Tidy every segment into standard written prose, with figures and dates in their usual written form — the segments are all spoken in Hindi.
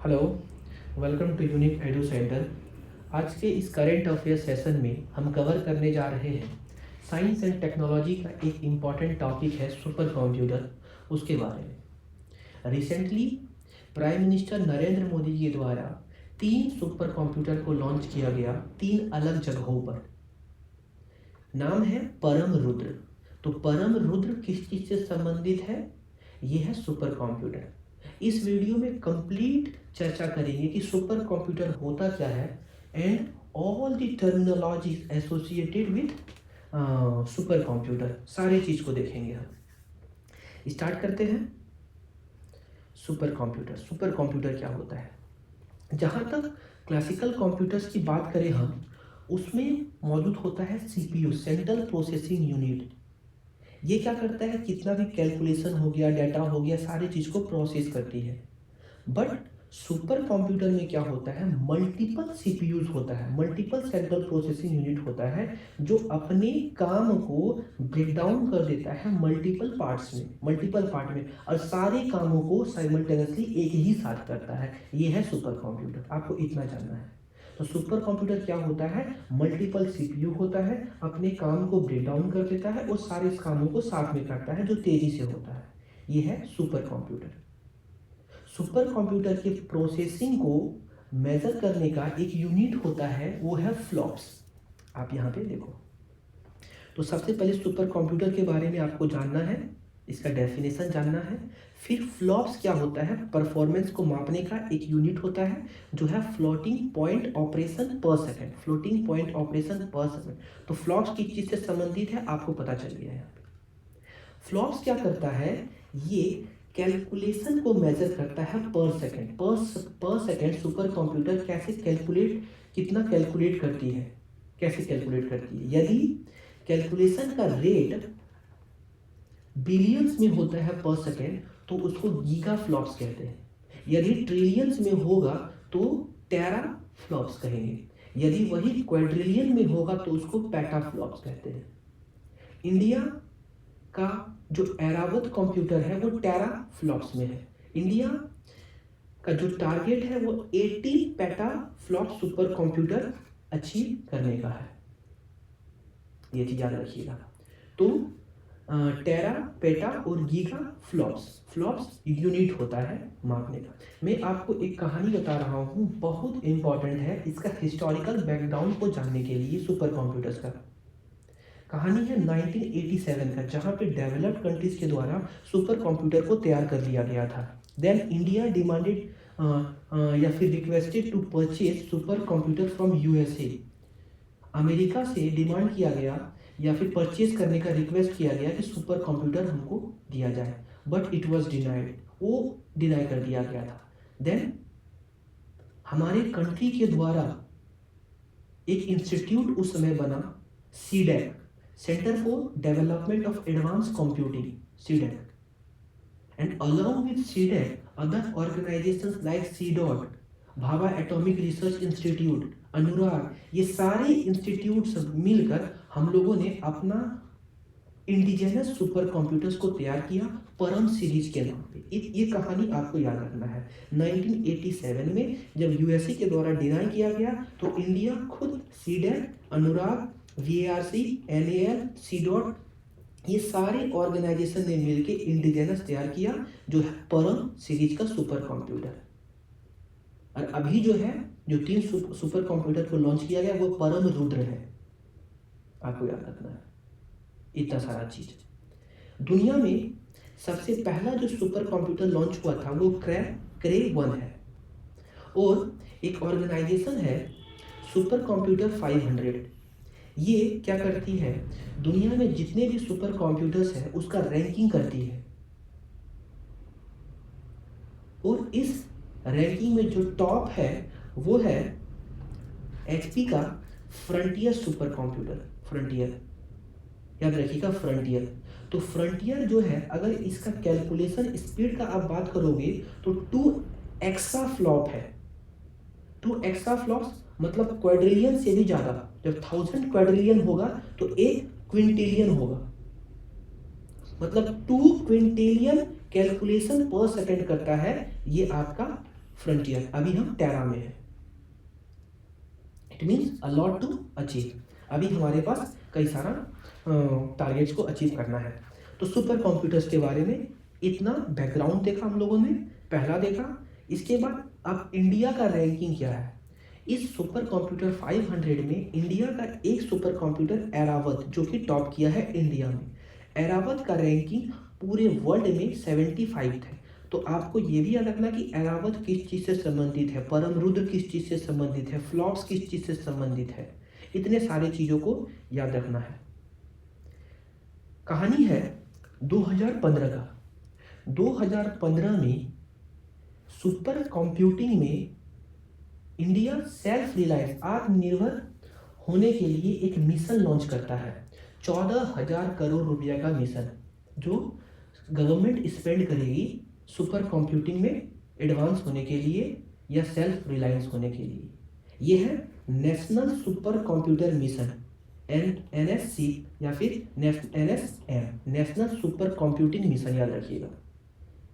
Hello, welcome to unique edu centre. आज के इस करेंट अफेयर सेशन में हम कवर करने जा रहे हैं साइंस एंड टेक्नोलॉजी का एक इम्पॉर्टेंट टॉपिक है सुपर कंप्यूटर, उसके बारे में। Recently prime minister Narendra Modi के द्वारा 3 सुपर कंप्यूटर को लॉन्च किया गया 3 अलग जगहों पर। नाम है परम रुद्र। तो परम रुद्र किस चीज़ से संबंधित है? ये है सुपर कंप्यूटर। इस वीडियो में कंप्लीट चर्चा करेंगे कि सुपर कंप्यूटर होता क्या है and all the terminologies associated with super computer, सारे चीज़ को देखेंगे हम। स्टार्ट करते हैं। सुपर कंप्यूटर क्या होता है? जहाँ तक क्लासिकल कंप्यूटर्स की बात करें हम, उसमें मौजूद होता है सीपीयू, सेंट्रल प्रोसेसिंग यूनिट। ये क्या करता है? कितना भी कैलकुलेशन हो गया, डाटा हो गया, सारी चीज़ को प्रोसेस करती है। बट सुपर कंप्यूटर में क्या होता है? मल्टीपल सीपीयूज होता है, मल्टीपल सेंट्रल प्रोसेसिंग यूनिट होता है, जो अपने काम को ब्रेक डाउन कर देता है मल्टीपल पार्ट में, और सारे कामों को साइमल्टेनियसली एक ही साथ करता है। ये है सुपर कंप्यूटर। आपको इतना जानना है। तो सुपर कंप्यूटर क्या होता है? मल्टीपल सीपीयू होता है, अपने काम को ब्रेक डाउन कर देता है और सारे कामों को साथ में करता है, जो तेजी से होता है। ये है सुपर कंप्यूटर। सुपर कंप्यूटर के प्रोसेसिंग को मेजर करने का एक यूनिट होता है, वो है फ्लॉप्स। आप यहाँ पे देखो। तो सबसे पहले सुपर कंप्यूटर के बारे में आपको जानना है, इसका डेफिनेशन जानना है। फिर फ्लॉप्स क्या होता है? परफॉर्मेंस को मापने का एक यूनिट होता है, जो है फ्लोटिंग पॉइंट ऑपरेशन पर सेकंड। फ्लोटिंग पॉइंट ऑपरेशन पर सेकंड। तो फ्लॉप्स किस चीज़ से संबंधित है आपको पता चल गया है। फ्लॉप्स क्या करता है? ये कैलकुलेशन को मेजर करता है पर सेकंड। पर सेकंड सुपर कंप्यूटर कितना कैलकुलेट करती है, कैसे कैलकुलेट करती है। यदि कैलकुलेशन का रेट बिलियंस में होता है पर सेकंड, तो उसको गीगा फ्लॉप्स कहते हैं। यदि ट्रिलियंस में होगा तो टेरा फ्लॉप्स कहेंगे। यदि वही क्वाड्रिलियन में होगा तो उसको पेटा फ्लॉप्स कहते हैं। इंडिया का जो एरावत कंप्यूटर है वो टेरा फ्लॉप्स में है। इंडिया का जो टारगेट है वो 80 PETA flop super computer achieve करने का है। ये चीज याद रखिएगा। तो टेरा, पेटा और गीगा फ्लॉप्स यूनिट होता है मापने का। मैं आपको एक कहानी बता रहा हूँ, बहुत इंपॉर्टेंट है इसका हिस्टोरिकल बैकग्राउंड को जानने के लिए। सुपर कंप्यूटर्स का कहानी है 1987 का, जहाँ पे डेवलप्ड कंट्रीज के द्वारा सुपर कंप्यूटर को तैयार कर लिया गया था। देन इंडिया डिमांडेड या फिर requested to purchase super computer from USA. America से डिमांड किया गया या फिर परचेज करने का रिक्वेस्ट किया गया कि सुपर कंप्यूटर हमको दिया जाए, बट इट वॉज डिनाइड। वो डिनाई कर दिया गया था। देन हमारे कंट्री के द्वारा एक इंस्टीट्यूट उस समय बना, CDAC, centre for development of advance computing, CDAC. And along with CDEC, other organizations like CDOT, Bhabha atomic research institute, Anurag, ये सारे इंस्टीट्यूट्स मिलकर हम लोगों ने अपना इंडिजिनस सुपर कंप्यूटर्स को तैयार किया परम सीरीज के नाम पे। ये कहानी आपको याद रखना है। 1987 में जब यूएसए के द्वारा डिनाई किया गया तो इंडिया खुद सीडेक, अनुराग, VARC, NAL, CDOT, ये सारे ऑर्गेनाइजेशन ने मिलकर इंडिजिनस तैयार किया, जो है परम सीरीज का सुपर कंप्यूटर। और अभी जो है जो 3 सुपर कंप्यूटर को लॉन्च किया गया वो परम रुद्र है। आपको याद रखना है इतना सारा चीज। दुनिया में सबसे पहला जो सुपर कंप्यूटर लॉन्च हुआ था वो क्रे 1 है। और एक ऑर्गेनाइजेशन है सुपर कंप्यूटर 500। ये क्या करती है? दुनिया में जितने भी सुपर कंप्यूटर्स हैं उसका रैंकिंग करती है, और इस रैंकिंग में जो टॉप है वो है HP का फ्रंटियर सुपर कंप्यूटर। फ्रंटियर याद रखिएगा, फ्रंटियर। तो फ्रंटियर जो है, अगर इसका कैलकुलेशन स्पीड का आप बात करोगे तो 2 एक्साफ्लॉप है। 2 एक्साफ्लॉप्स मतलब क्वाड्रिलियन से भी ज्यादा। जब 1000 क्वाड्रिलियन होगा तो 1 क्विंटिलियन होगा, मतलब 2 क्विंटिलियन कैलकुलेशन पर सेकंड करता है ये आपका फ्रंटियर, अभी हम टेरा में हैं। It means a lot to achieve, अभी हमारे पास कई सारा टारगेट्स को अचीव करना है। तो सुपर कंप्यूटर्स के बारे में इतना बैकग्राउंड देखा हम लोगों ने, पहला देखा। इसके बाद अब इंडिया का रैंकिंग क्या है। इस सुपर कंप्यूटर 500 में इंडिया का एक सुपर कंप्यूटर एरावत, जो कि टॉप किया है इंडिया में। एरावत का रैंकिंग पूरे वर्ल्ड में 75 है। तो आपको ये भी याद रखना कि एरावत किस चीज़ से संबंधित है, परम रुद्र किस चीज़ से संबंधित है, फ्लॉप्स किस चीज़ से संबंधित है, इतने सारे चीज़ों को याद रखना है। कहानी है 2015 का। 2015 में सुपर कंप्यूटिंग में इंडिया सेल्फ रिलायंस, आत्मनिर्भर होने के लिए एक मिशन लॉन्च करता है। 14,000 करोड़ रुपया का मिशन, जो गवर्नमेंट स्पेंड करेगी सुपर कंप्यूटिंग में एडवांस होने के लिए या सेल्फ रिलायंस होने के लिए। ये है national super computer mission, NSC या फिर NSM, national super computing mission, याद रखिएगा।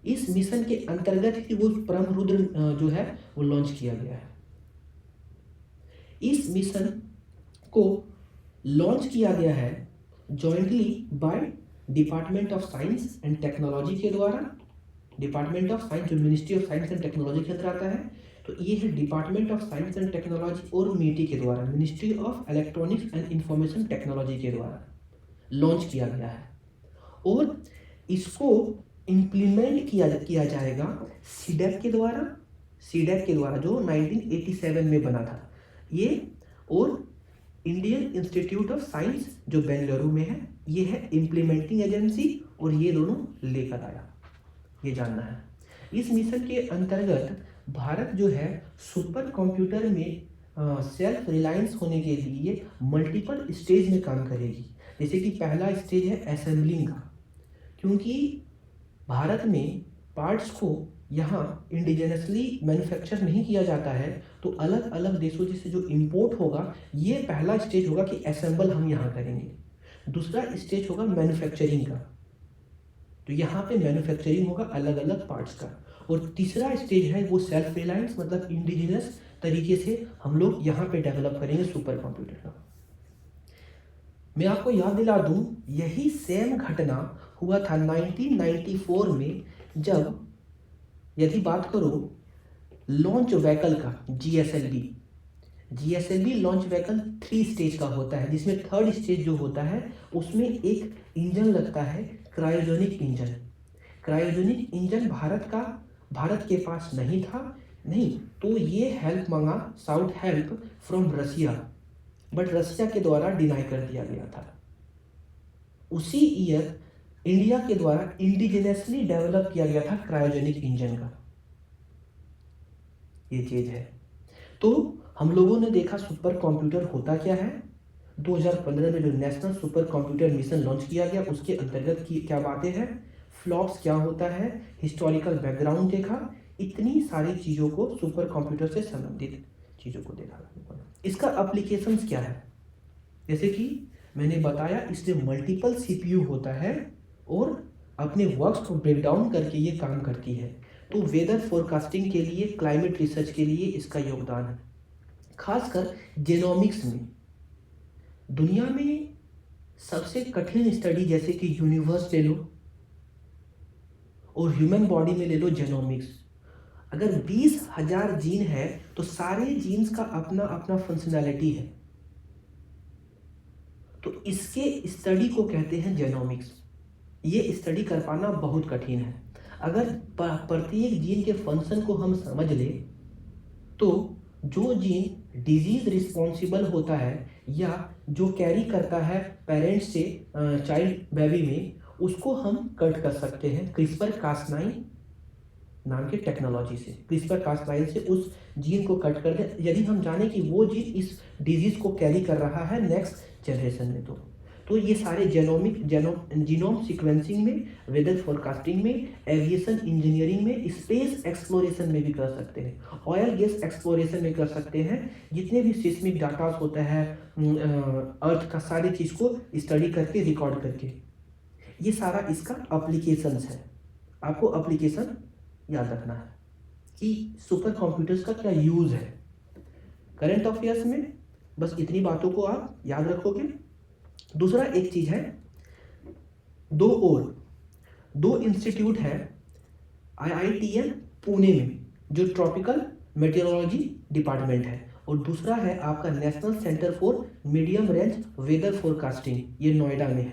इस मिशन के अंतर्गत ही वो परम रुद्र जो है वो लॉन्च किया गया है। इस मिशन को लॉन्च किया गया है jointly by department of science and technology के द्वारा। डिपार्टमेंट ऑफ साइंस जो ministry of science and technology के अंदर आता है, तो ये है department of science and technology, और MITI के द्वारा, ministry of electronics and information technology के द्वारा लॉन्च किया गया है। और इसको इम्प्लीमेंट किया जाएगा सीडैक के द्वारा, जो 1987 में बना था ये, और इंडियन इंस्टीट्यूट ऑफ साइंस जो बेंगलुरु में है, ये है इम्प्लीमेंटिंग एजेंसी, और ये दोनों लेकर आया, ये जानना है। इस मिशन के अंतर्गत भारत जो है सुपर कंप्यूटर में सेल्फ रिलायंस होने के लिए मल्टीपल स्टेज में काम करेगी। जैसे कि पहला स्टेज है असेंबलिंग का, क्योंकि भारत में पार्ट्स को यहाँ इंडिजिनसली मैन्युफैक्चर नहीं किया जाता है, तो अलग अलग देशों से जो इंपोर्ट होगा, ये पहला स्टेज होगा कि असेंबल हम यहाँ करेंगे। दूसरा स्टेज होगा मैन्युफैक्चरिंग का, तो यहाँ पे मैन्युफैक्चरिंग होगा अलग अलग पार्ट्स का। और तीसरा स्टेज है वो सेल्फ रिलायंस, मतलब इंडिजिनस तरीके से हम लोग यहाँ पे डेवलप करेंगे सुपर कंप्यूटर का। मैं आपको याद दिला दूं, यही सेम घटना हुआ था 1994 में, जब यदि बात करो लॉन्च व्हीकल का, GSLV लॉन्च व्हीकल 3 स्टेज का होता है, जिसमें थर्ड स्टेज जो होता है उसमें एक इंजन लगता है, cryogenic engine. Cryogenic engine Bharat के पास नहीं था, तो ये हेल्प मांगा, sought help from Russia, but Russia के द्वारा डिनाई कर दिया गया था। उसी ईयर इंडिया के द्वारा इंडिजिनसली डेवलप किया गया था क्रायोजेनिक इंजन का, ये चीज है। तो हम लोगों ने देखा सुपर कंप्यूटर होता क्या है। 2015 में जो national super computer mission launch किया गया, उसके अंतर्गत की क्या बातें हैं, फ्लॉप्स क्या होता है, हिस्टोरिकल बैकग्राउंड देखा, इतनी सारी चीज़ों को, सुपर कंप्यूटर से संबंधित चीज़ों को देखा। इसका एप्लीकेशंस क्या है, जैसे कि मैंने बताया, इसमें मल्टीपल CPU होता है और अपने वर्क्स को ब्रेक डाउन करके ये काम करती है। तो वेदर फोरकास्टिंग के लिए, क्लाइमेट रिसर्च के लिए इसका योगदान है, खासकर जेनोमिक्स में। दुनिया में सबसे कठिन स्टडी जैसे कि यूनिवर्स ले लो और ह्यूमन बॉडी में ले लो जेनोमिक्स। अगर 20,000 जीन है तो सारे जीन्स का अपना अपना फंक्शनैलिटी है, तो इसके स्टडी को कहते हैं जेनोमिक्स। ये स्टडी कर पाना बहुत कठिन है। अगर प्रत्येक जीन के फंक्शन को हम समझ ले, तो जो जीन डिजीज रिस्पॉन्सिबल होता है या जो कैरी करता है पेरेंट्स से चाइल्ड बेबी में, उसको हम कट कर सकते हैं CRISPR-Cas9 नाम के टेक्नोलॉजी से। CRISPR-Cas9 से उस जीन को कट कर दे, यदि हम जाने कि वो जीन इस डिजीज को कैरी कर रहा है नेक्स्ट जनरेशन में। तो ये सारे जीनोम सीक्वेंसिंग में, वेदर फोरकास्टिंग में, एविएशन इंजीनियरिंग में, स्पेस एक्सप्लोरेशन में भी कर सकते हैं, ऑयल गैस एक्सप्लोरेशन में कर सकते हैं। जितने भी सिस्मिक डाटा होता है अर्थ का, सारी चीज़ को स्टडी करके, रिकॉर्ड करके, ये सारा इसका एप्लीकेशंस है। आपको एप्लीकेशन याद रखना है। कि सुपर कंप्यूटर्स का क्या यूज़ है। करंट अफेयर्स में बस इतनी बातों को आप याद रखोगे। दूसरा एक चीज़ है, दो इंस्टीट्यूट है IITM पुणे में जो ट्रॉपिकल मेटेरोलॉजी डिपार्टमेंट है, और दूसरा है आपका national centre for medium range weather forecasting, ये नोएडा में है।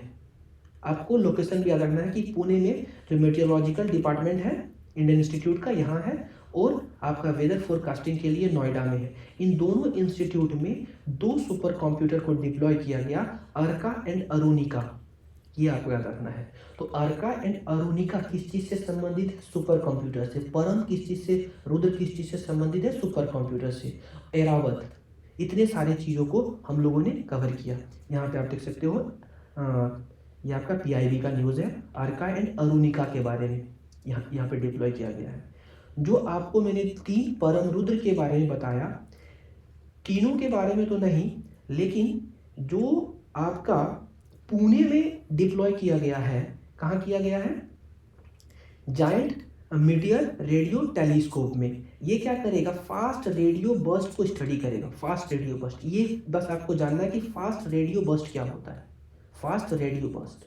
आपको लोकेशन भी याद रखना है कि पुणे में जो मेटेरोलॉजिकल डिपार्टमेंट है इंडियन इंस्टीट्यूट का यहाँ है, और आपका वेदर फोरकास्टिंग के लिए नोएडा में है। इन दोनों इंस्टीट्यूट में 2 सुपर कंप्यूटर को डिप्लॉय किया गया, अर्का एंड अरुणिका, ये आपको याद रखना है। तो अर्का एंड अरुणिका किस चीज़ से संबंधित है? सुपर कंप्यूटर से। परम किस चीज़ से, रुद्र किस चीज़ से संबंधित है? सुपर कंप्यूटर से। एरावत, इतने सारे चीज़ों को हम लोगों ने कवर किया। यहाँ पे आप देख सकते हो, ये आपका PIB का न्यूज़ है, अर्का एंड अरुणिका के बारे में यहाँ पे डिप्लॉय किया गया है। जो आपको मैंने 3 परम रुद्र के बारे में बताया, तीनों के बारे में तो नहीं, लेकिन जो आपका पुणे में डिप्लॉय किया गया है, कहाँ किया गया है? जायंट मीडियर रेडियो टेलीस्कोप में। ये क्या करेगा? फास्ट रेडियो बर्स्ट को स्टडी करेगा। फास्ट रेडियो बर्स्ट, ये बस आपको जानना है कि फास्ट रेडियो बर्स्ट क्या होता है। फास्ट रेडियो बर्स्ट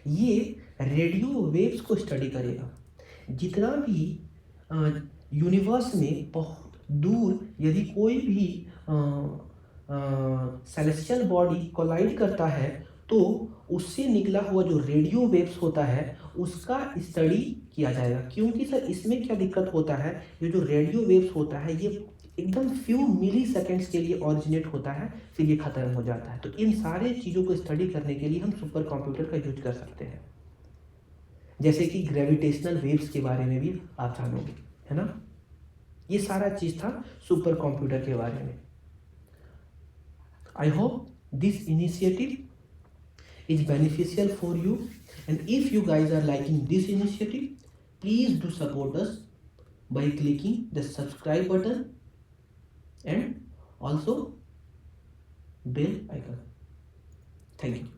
ये रेडियो वेव्स को स्टडी करेगा। जितना भी यूनिवर्स में बहुत दूर यदि कोई भी सेलेस्टियल बॉडी कोलाइड करता है, तो उससे निकला हुआ जो रेडियो वेव्स होता है उसका स्टडी किया जाएगा। क्योंकि सर इसमें क्या दिक्कत होता है, ये जो रेडियो वेव्स होता है ये एकदम फ्यू मिली सेकेंड्स के लिए ऑरिजिनेट होता है, फिर ये ख़त्म हो जाता है। तो इन सारे चीज़ों को स्टडी करने के लिए हम सुपर कंप्यूटर का यूज कर सकते हैं। जैसे कि ग्रेविटेशनल वेव्स के बारे में भी आप जानोगे, है ना। ये सारा चीज़ था सुपर कंप्यूटर के बारे में। I hope this initiative is beneficial for you, and if you guys are liking this initiative, please do support us by clicking the subscribe button and also bell icon. Thank you.